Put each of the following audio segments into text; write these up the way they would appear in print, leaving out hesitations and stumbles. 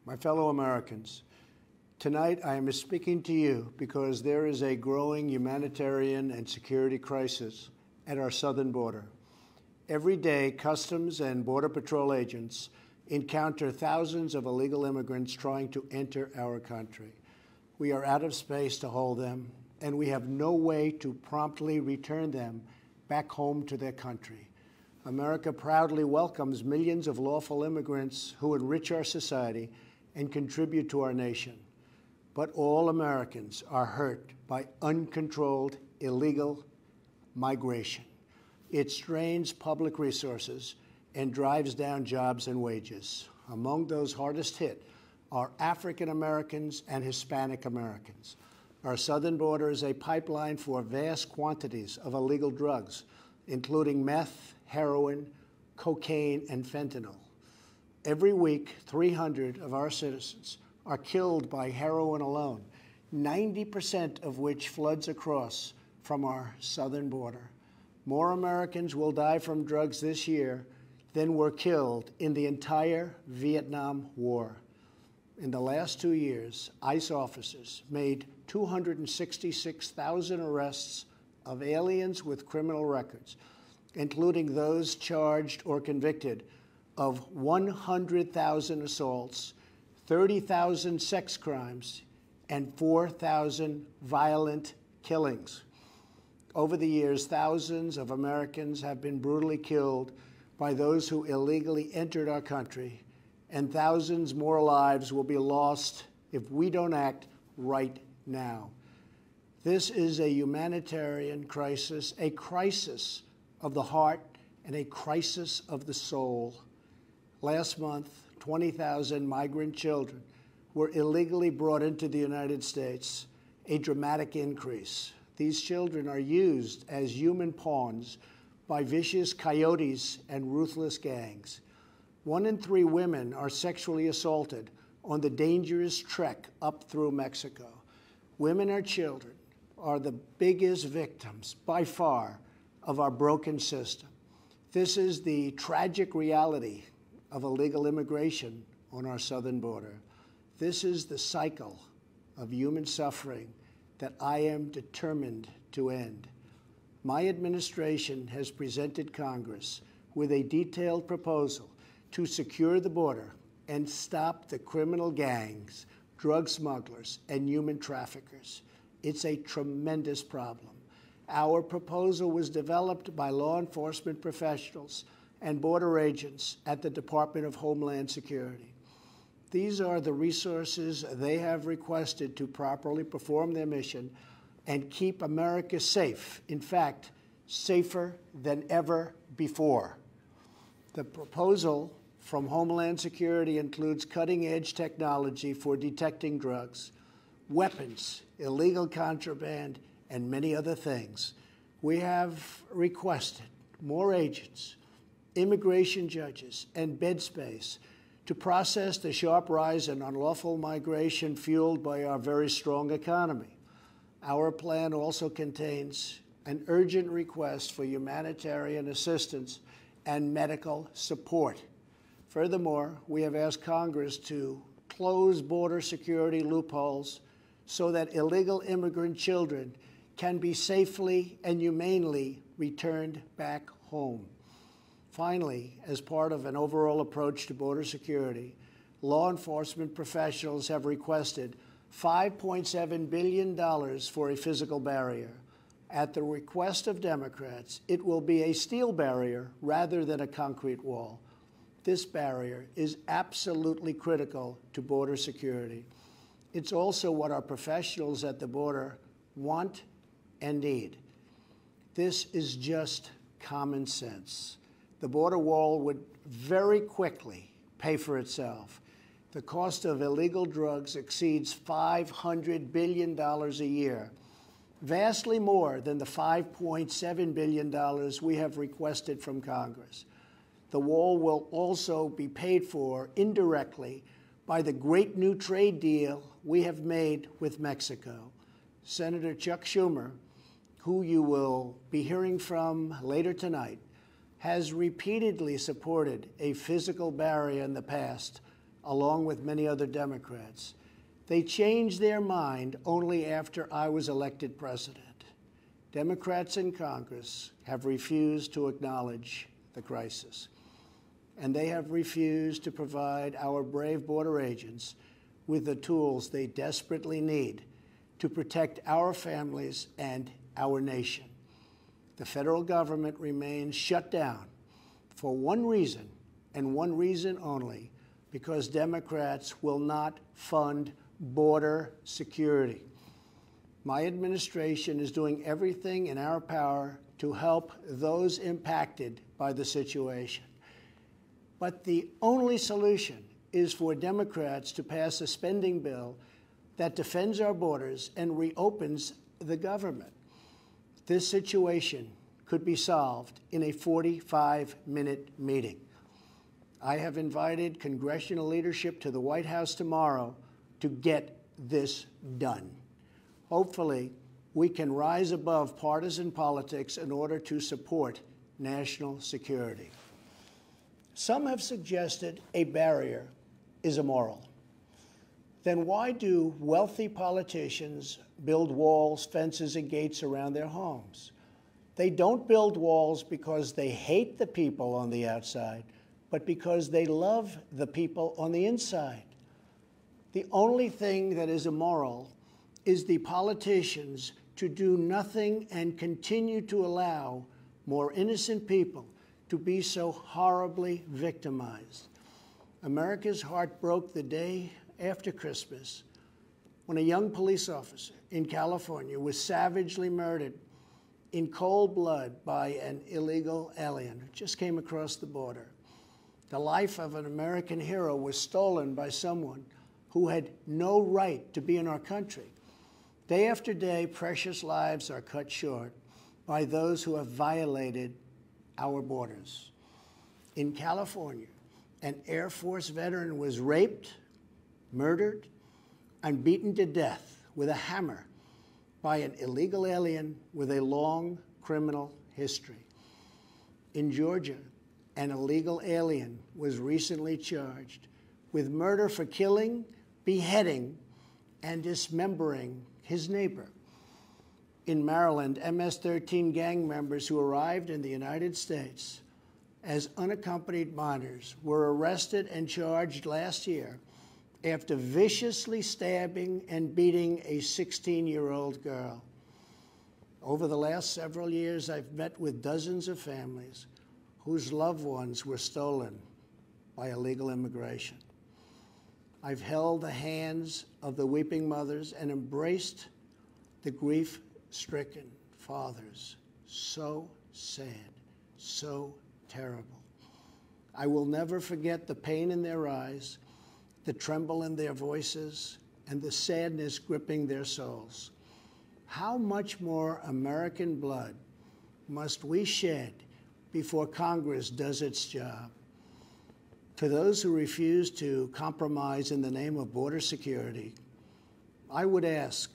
My fellow Americans, tonight I am speaking to you because there is a growing humanitarian and security crisis at our southern border. Every day, Customs and Border Patrol agents encounter thousands of illegal immigrants trying to enter our country. We are out of space to hold them, and we have no way to promptly return them back home to their country. America proudly welcomes millions of lawful immigrants who enrich our society and contribute to our nation. But all Americans are hurt by uncontrolled illegal migration. It strains public resources and drives down jobs and wages. Among those hardest hit are African Americans and Hispanic Americans. Our southern border is a pipeline for vast quantities of illegal drugs, including meth, heroin, cocaine, and fentanyl. Every week, 300 of our citizens are killed by heroin alone, 90% of which floods across from our southern border. More Americans will die from drugs this year than were killed in the entire Vietnam War. In the last 2 years, ICE officers made 266,000 arrests of aliens with criminal records, including those charged or convicted of 100,000 assaults, 30,000 sex crimes, and 4,000 violent killings. Over the years, thousands of Americans have been brutally killed by those who illegally entered our country, and thousands more lives will be lost if we don't act right now. This is a humanitarian crisis, a crisis of the heart and a crisis of the soul. Last month, 20,000 migrant children were illegally brought into the United States, a dramatic increase. These children are used as human pawns by vicious coyotes and ruthless gangs. 1 in 3 women are sexually assaulted on the dangerous trek up through Mexico. Women and children are the biggest victims, by far, of our broken system. This is the tragic reality of illegal immigration on our southern border. This is the cycle of human suffering that I am determined to end. My administration has presented Congress with a detailed proposal to secure the border and stop the criminal gangs, drug smugglers, and human traffickers. It's a tremendous problem. Our proposal was developed by law enforcement professionals and border agents at the Department of Homeland Security. These are the resources they have requested to properly perform their mission and keep America safe, in fact, safer than ever before. The proposal from Homeland Security includes cutting-edge technology for detecting drugs, weapons, illegal contraband, and many other things. We have requested more agents, immigration judges, and bed space to process the sharp rise in unlawful migration fueled by our very strong economy. Our plan also contains an urgent request for humanitarian assistance and medical support. Furthermore, we have asked Congress to close border security loopholes so that illegal immigrant children can be safely and humanely returned back home. Finally, as part of an overall approach to border security, law enforcement professionals have requested $5.7 billion for a physical barrier. At the request of Democrats, it will be a steel barrier rather than a concrete wall. This barrier is absolutely critical to border security. It's also what our professionals at the border want and need. This is just common sense. The border wall would very quickly pay for itself. The cost of illegal drugs exceeds $500 billion a year, vastly more than the $5.7 billion we have requested from Congress. The wall will also be paid for indirectly by the great new trade deal we have made with Mexico. Senator Chuck Schumer, who you will be hearing from later tonight, has repeatedly supported a physical barrier in the past, along with many other Democrats. They changed their mind only after I was elected president. Democrats in Congress have refused to acknowledge the crisis, and they have refused to provide our brave border agents with the tools they desperately need to protect our families and our nation. The federal government remains shut down for one reason, and one reason only, because Democrats will not fund border security. My administration is doing everything in our power to help those impacted by the situation. But the only solution is for Democrats to pass a spending bill that defends our borders and reopens the government. This situation could be solved in a 45-minute meeting. I have invited congressional leadership to the White House tomorrow to get this done. Hopefully, we can rise above partisan politics in order to support national security. Some have suggested a barrier is immoral. Then why do wealthy politicians build walls, fences, and gates around their homes? They don't build walls because they hate the people on the outside, but because they love the people on the inside. The only thing that is immoral is the politicians to do nothing and continue to allow more innocent people to be so horribly victimized. America's heart broke the day after Christmas when a young police officer in California was savagely murdered in cold blood by an illegal alien who just came across the border. The life of an American hero was stolen by someone who had no right to be in our country. Day after day, precious lives are cut short by those who have violated our borders. In California, an Air Force veteran was raped, murdered, and beaten to death with a hammer by an illegal alien with a long criminal history. In Georgia, an illegal alien was recently charged with murder for killing, beheading, and dismembering his neighbor. In Maryland, MS-13 gang members who arrived in the United States as unaccompanied minors were arrested and charged last year after viciously stabbing and beating a 16-year-old girl. Over the last several years, I've met with dozens of families whose loved ones were stolen by illegal immigration. I've held the hands of the weeping mothers and embraced the grief-stricken fathers. So sad, so terrible. I will never forget the pain in their eyes, the tremble in their voices, and the sadness gripping their souls. How much more American blood must we shed before Congress does its job? To those who refuse to compromise in the name of border security, I would ask,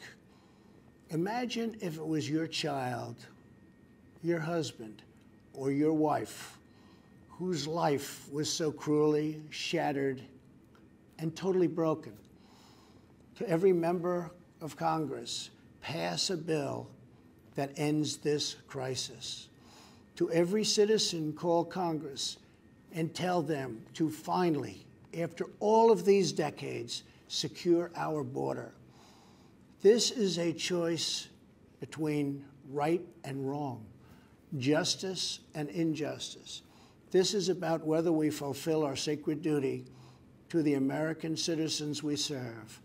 imagine if it was your child, your husband, or your wife whose life was so cruelly shattered and totally broken. To every member of Congress, pass a bill that ends this crisis. To every citizen, call Congress and tell them to finally, after all of these decades, secure our border. This is a choice between right and wrong, justice and injustice. This is about whether we fulfill our sacred duty to the American citizens we serve.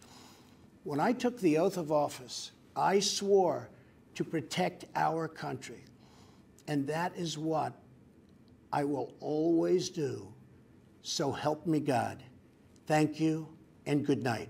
When I took the oath of office, I swore to protect our country, and that is what I will always do. So help me God. Thank you and good night.